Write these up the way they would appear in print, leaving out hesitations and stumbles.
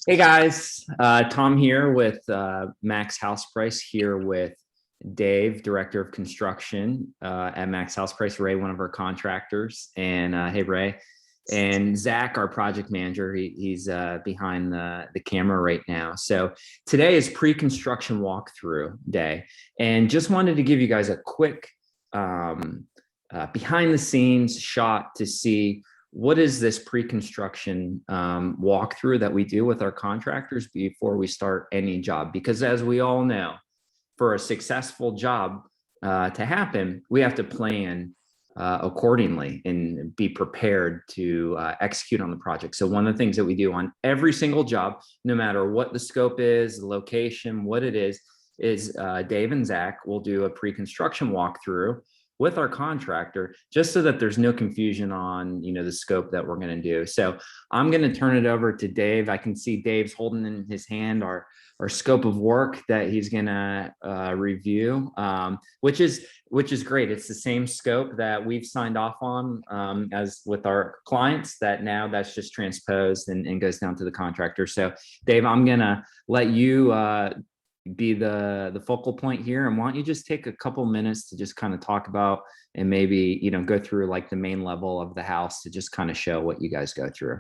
Hey guys, Tom here with MaxHousePrice here with Dave, Director of Construction at MaxHousePrice, Ray, one of our contractors, and hey Ray, and Zach, our project manager. He's behind the camera right now. So today is pre-construction walkthrough day, and just wanted to give you guys a quick behind the scenes shot to see what is this pre-construction walkthrough that we do with our contractors before we start any job. Because as we all know, for a successful job to happen, we have to plan accordingly and be prepared to execute on the project. So one of the things that we do on every single job, no matter what the scope is, the location, what it is Dave and Zach will do a pre-construction walkthrough with our contractor, just so that there's no confusion on, the scope that we're going to do. So I'm going to turn it over to Dave. I can see Dave's holding in his hand our scope of work that he's going to review, which is great. It's the same scope that we've signed off on as with our clients, that now that's just transposed and goes down to the contractor. So Dave, I'm going to let you be the focal point here, and why don't you just take a couple minutes to just kind of talk about and maybe go through like the main level of the house to just kind of show what you guys go through.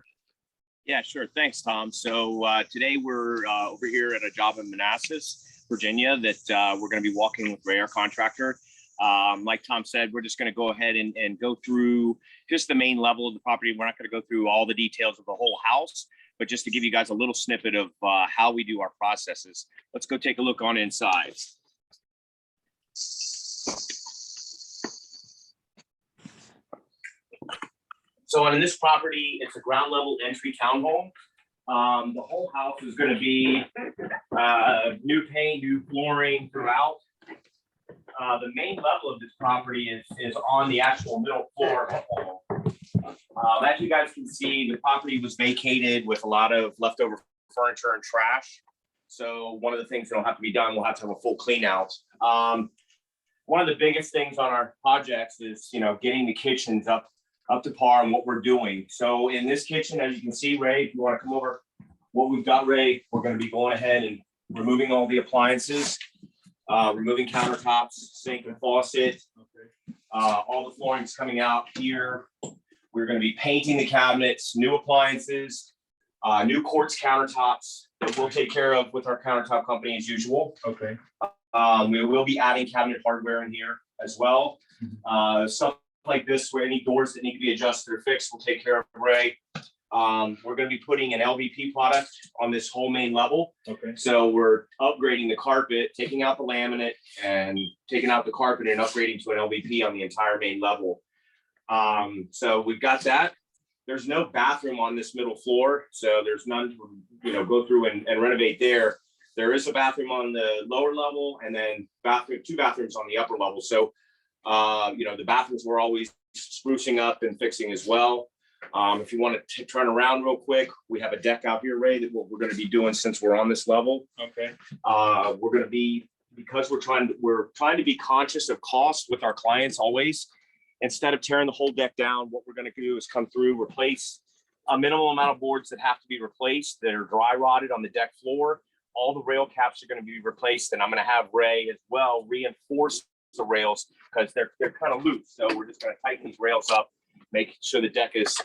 Yeah, sure. Thanks, Tom. So today we're over here at a job in Manassas, Virginia, that we're going to be walking with Ray, our contractor. Like Tom said, we're just going to go ahead and go through just the main level of the property. We're not going to go through all the details of the whole house, but just to give you guys a little snippet of how we do our processes. Let's go take a look on inside. So on this property, it's a ground level entry townhome. The whole house is going to be new paint, new flooring throughout. The main level of this property is on the actual middle floor of the home. As you guys can see, the property was vacated with a lot of leftover furniture and trash. So one of the things that'll have to be done, we'll have to have a full clean out. One of the biggest things on our projects is, getting the kitchens up to par on what we're doing. So in this kitchen, as you can see, Ray, if you want to come over, what we've got, Ray, we're going to be going ahead and removing all the appliances, removing countertops, sink and faucet. All the flooring's coming out here. We're going to be painting the cabinets, new appliances, new quartz countertops that we'll take care of with our countertop company as usual. Okay. We will be adding cabinet hardware in here as well. Stuff like this, where any doors that need to be adjusted or fixed, we'll take care of, Ray. We're going to be putting an LVP product on this whole main level. Okay. So we're upgrading the carpet, taking out the laminate and taking out the carpet and upgrading to an LVP on the entire main level. So we've got that. There's no bathroom on this middle floor, so there's none to go through and renovate there. There is a bathroom on the lower level, and then two bathrooms on the upper level. So the bathrooms we're always sprucing up and fixing as well. If you want to turn around real quick, we have a deck out here, Ray, that what we're going to be doing since we're on this level. Okay. We're going to be, because we're trying to be conscious of cost with our clients always. Instead of tearing the whole deck down, what we're going to do is come through, replace a minimal amount of boards that have to be replaced that are dry rotted on the deck floor. All the rail caps are going to be replaced, and I'm going to have Ray as well reinforce the rails because they're kind of loose. So we're just going to tighten these rails up, make sure the deck is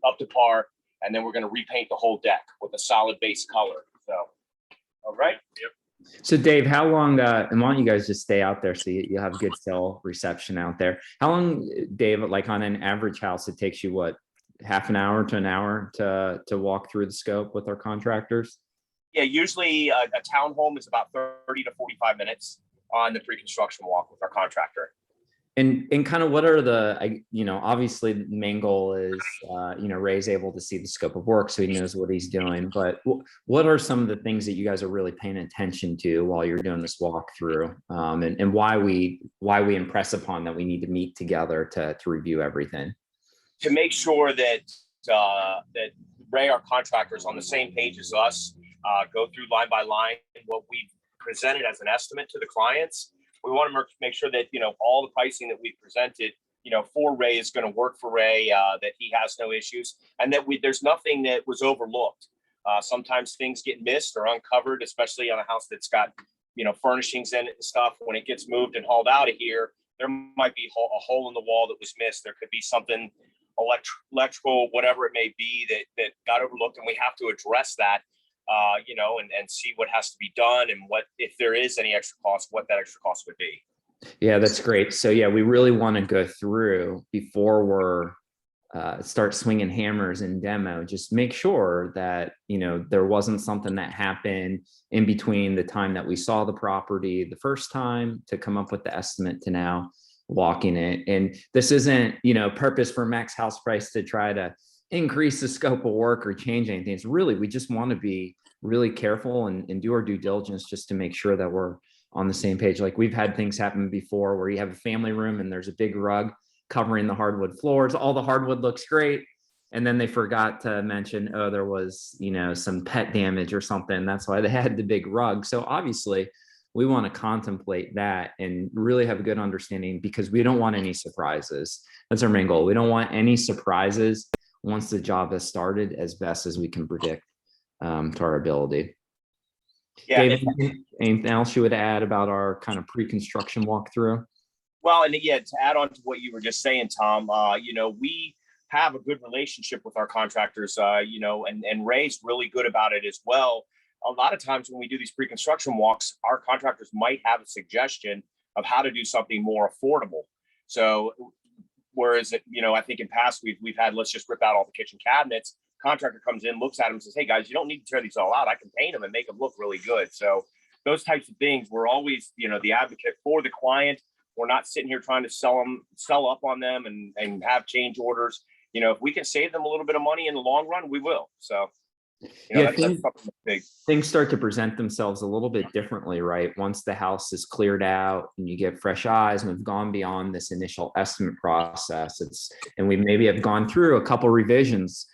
up to par, and then we're going to repaint the whole deck with a solid base color. So, all right. Yep. So Dave, how long, and why don't you guys just stay out there so you have good cell reception out there? How long, Dave, like on an average house, it takes you what, half an hour to an hour to walk through the scope with our contractors? Yeah, usually a townhome is about 30 to 45 minutes on the pre-construction walk with our contractor. And kind of what are the, obviously the main goal is, Ray's able to see the scope of work, so he knows what he's doing. But what are some of the things that you guys are really paying attention to while you're doing this walkthrough, and why we impress upon that we need to meet together to review everything? To make sure that that Ray, our contractor, is on the same page as us, go through line by line what we presented as an estimate to the clients. We want to make sure that, all the pricing that we presented, for Ray is going to work for Ray, that he has no issues, and that there's nothing that was overlooked. Sometimes things get missed or uncovered, especially on a house that's got, furnishings in it and stuff. When it gets moved and hauled out of here, there might be a hole in the wall that was missed. There could be something electrical, whatever it may be, that got overlooked, and we have to address that, and see what has to be done, and what, if there is any extra cost, what that extra cost would be. Yeah, that's great. So yeah, we really want to go through before we're start swinging hammers in demo. Just make sure that there wasn't something that happened in between the time that we saw the property the first time to come up with the estimate to now walking it. And this isn't purpose for Max House Price to try to increase the scope of work or change anything. It's really, we just want to be really careful and do our due diligence just to make sure that we're on the same page. Like, we've had things happen before where you have a family room and there's a big rug covering the hardwood floors. All the hardwood looks great, and then they forgot to mention, oh, there was some pet damage or something. That's why they had the big rug. So obviously we want to contemplate that and really have a good understanding, because we don't want any surprises. That's our main goal. We don't want any surprises once the job has started, as best as we can predict to our ability. Yeah. David, anything else you would add about our kind of pre-construction walkthrough? Well, and yeah, to add on to what you were just saying, Tom, we have a good relationship with our contractors, and Ray's really good about it as well. A lot of times when we do these pre-construction walks, our contractors might have a suggestion of how to do something more affordable. So whereas, I think in past we've had, let's just rip out all the kitchen cabinets. Contractor comes in, looks at them and says, hey guys, you don't need to tear these all out. I can paint them and make them look really good. So those types of things, we're always, the advocate for the client. We're not sitting here trying to sell up on them and have change orders. If we can save them a little bit of money in the long run, we will. So, that's something big. Things start to present themselves a little bit differently, right? Once the house is cleared out and you get fresh eyes, and we've gone beyond this initial estimate process, and we maybe have gone through a couple revisions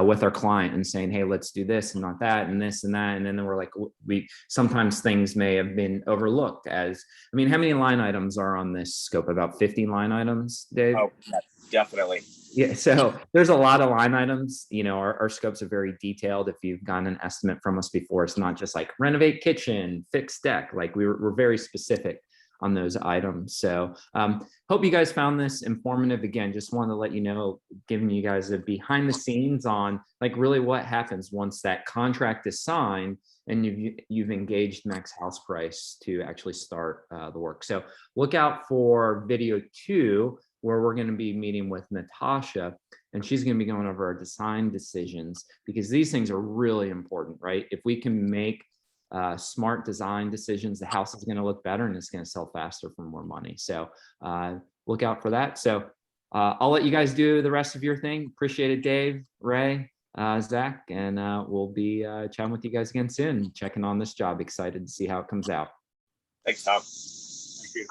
with our client and saying, hey, let's do this and not that and this and that. And then we're like, sometimes things may have been overlooked how many line items are on this scope? About 50 line items, Dave? Oh, definitely. Yeah, so there's a lot of line items. Our scopes are very detailed. If you've gotten an estimate from us before, it's not just like renovate kitchen, fix deck. Like, we're very specific on those items. So hope you guys found this informative. Again, just wanted to let you know, giving you guys a behind the scenes on like really what happens once that contract is signed and you've engaged Max House Price to actually start the work. So look out for video 2, where we're going to be meeting with Natasha, and she's going to be going over our design decisions, because these things are really important, right? If we can make smart design decisions, the house is going to look better and it's going to sell faster for more money. So look out for that. So I'll let you guys do the rest of your thing. Appreciate it, Dave, Ray, Zach, and we'll be chatting with you guys again soon, checking on this job. Excited to see how it comes out. Thanks, Tom. Thank you.